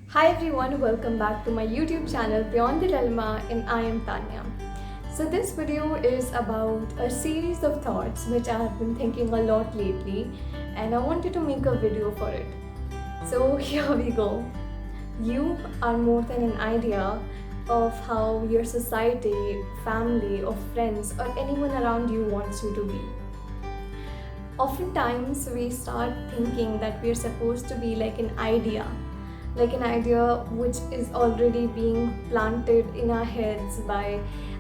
Hi everyone, welcome back to my YouTube channel Beyond the Dilemma and I am Tanya. So this video is about a series of thoughts which I have been thinking a lot lately and I wanted to make a video for it. So here we go. You are more than an idea of how your society, family or friends or anyone around you wants you to be. Oftentimes we start thinking that we are supposed to be like an idea which is already being planted in our heads by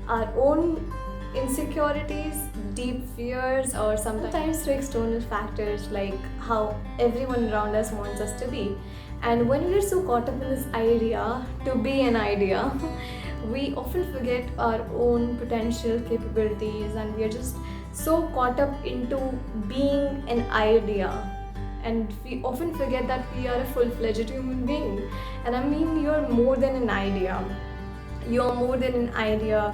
our own insecurities, deep fears, or sometimes through external factors like how everyone around us wants us to be. And when we're so caught up in this idea to be an idea, we often forget our own potential capabilities and we are just so caught up into being an idea, and we often forget that we are a full-fledged human being. And I mean, you're more than an idea. You're more than an idea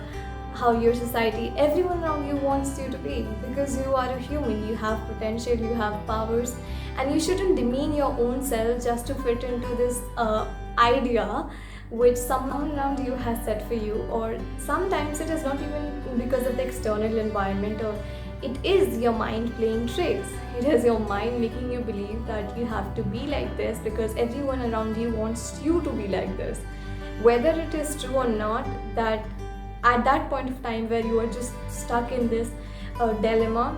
how your society, everyone around you wants you to be, because you are a human. You have potential, you have powers, and you shouldn't demean your own self just to fit into this idea which someone around you has set for you. Or sometimes it is not even because of the external environment, or it is your mind playing tricks. It is your mind making you believe that you have to be like this because everyone around you wants you to be like this. Whether it is true or not, that at that point of time where you are just stuck in this dilemma,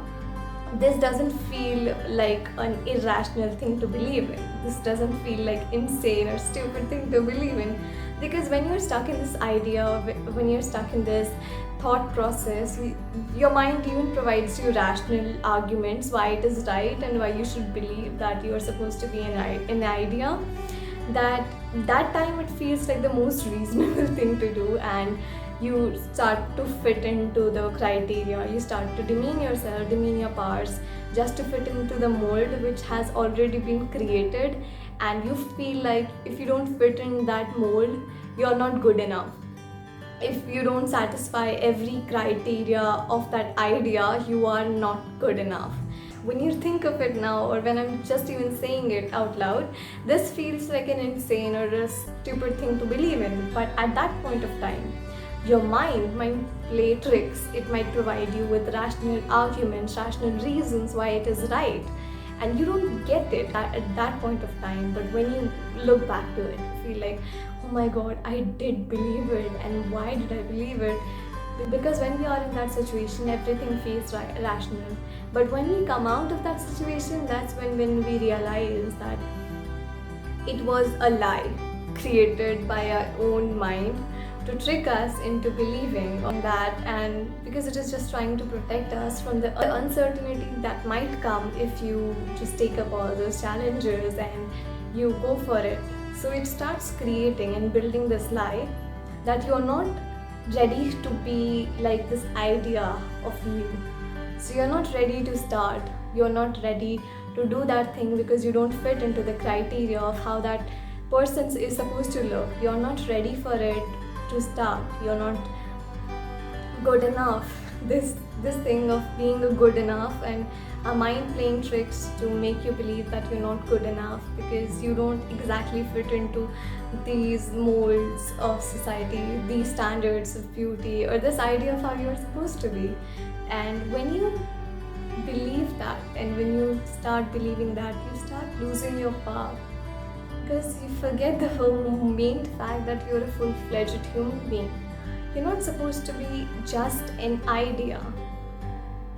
this doesn't feel like an irrational thing to believe in. This doesn't feel like insane or stupid thing to believe in. Because when you're stuck in this idea, when you're stuck in this thought process, your mind even provides you rational arguments why it is right and why you should believe that you are supposed to be an idea. That time it feels like the most reasonable thing to do, and you start to fit into the criteria. You start to demean yourself, demean your powers, just to fit into the mold which has already been created. And you feel like if you don't fit in that mold, you're not good enough. If you don't satisfy every criteria of that idea, you are not good enough. When you think of it now, or when I'm just even saying it out loud, this feels like an insane or a stupid thing to believe in. But at that point of time, your mind might play tricks. It might provide you with rational arguments, rational reasons why it is right. And you don't get it at that point of time. But when you look back to it, you feel like, oh my god, I did believe it. And why did I believe it? Because when we are in that situation, everything feels rational. But when we come out of that situation, that's when we realize that it was a lie created by our own mind to trick us into believing on that, and because it is just trying to protect us from the uncertainty that might come if you just take up all those challenges and you go for it. So it starts creating and building this lie that you're not ready to be like this idea of you. So you're not ready to start, you're not ready to do that thing because you don't fit into the criteria of how that person is supposed to look. You're not ready for it to start. You're not good enough. This thing of being a good enough, and a mind playing tricks to make you believe that you're not good enough because you don't exactly fit into these molds of society, these standards of beauty, or this idea of how you're supposed to be. And when you believe that, and when you start believing that, you start losing your power, because you forget the whole main fact that you're a full-fledged human being. You're not supposed to be just an idea.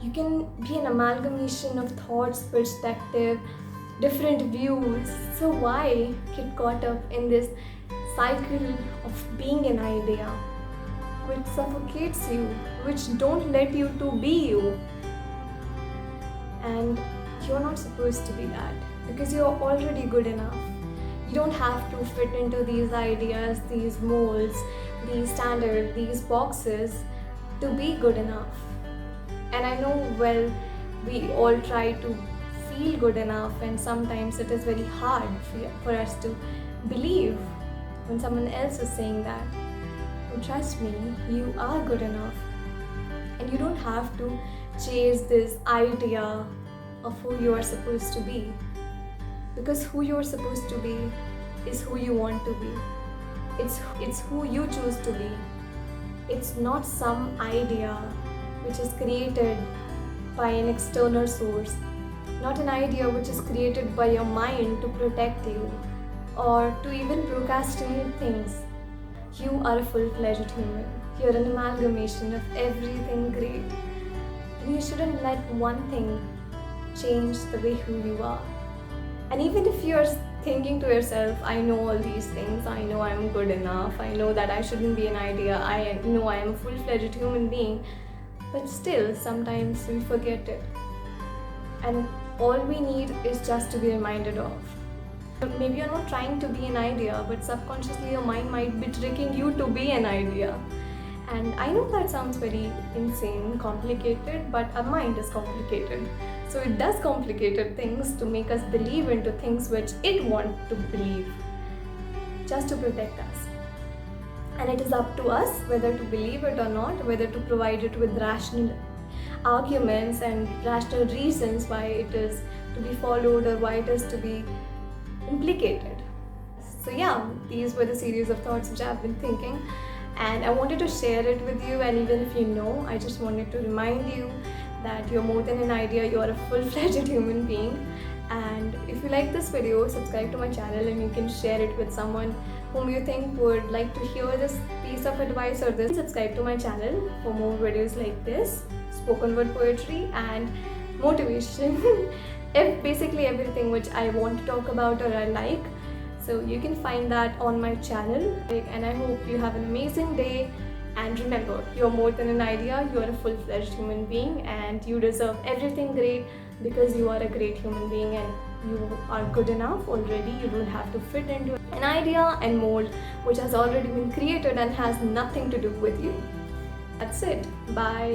You can be an amalgamation of thoughts, perspective, different views. So why get caught up in this cycle of being an idea, which suffocates you, which don't let you to be you? And you're not supposed to be that, because you're already good enough. You don't have to fit into these ideas, these molds, these standards, these boxes to be good enough. And I know, well, we all try to feel good enough, and sometimes it is very hard for us to believe when someone else is saying that. But trust me, you are good enough. And you don't have to chase this idea of who you are supposed to be. Because who you're supposed to be is who you want to be. It's who you choose to be. It's not some idea which is created by an external source, not an idea which is created by your mind to protect you or to even procrastinate things. You are a full-fledged human. You're an amalgamation of everything great. And you shouldn't let one thing change the way who you are. And even if you're thinking to yourself, I know all these things, I know I'm good enough, I know that I shouldn't be an idea, I know I am a full-fledged human being, but still sometimes we forget it. And all we need is just to be reminded of. Maybe you're not trying to be an idea, but subconsciously your mind might be tricking you to be an idea. And I know that sounds very insane, complicated, but our mind is complicated. So it does complicated things to make us believe into things which it wants to believe, just to protect us. And it is up to us whether to believe it or not, whether to provide it with rational arguments and rational reasons why it is to be followed or why it is to be implicated. So yeah, these were the series of thoughts which I've been thinking, and I wanted to share it with you. And even if you know, I just wanted to remind you that you're more than an idea, you are a full-fledged human being. And if you like this video, subscribe to my channel and you can share it with someone whom you think would like to hear this piece of advice or this. Subscribe to my channel for more videos like this, spoken word poetry and motivation. Basically everything which I want to talk about or I like. So you can find that on my channel. And I hope you have an amazing day. And remember, you're more than an idea, you're a full-fledged human being and you deserve everything great because you are a great human being and you are good enough already. You don't have to fit into an idea and mold which has already been created and has nothing to do with you. That's it. Bye.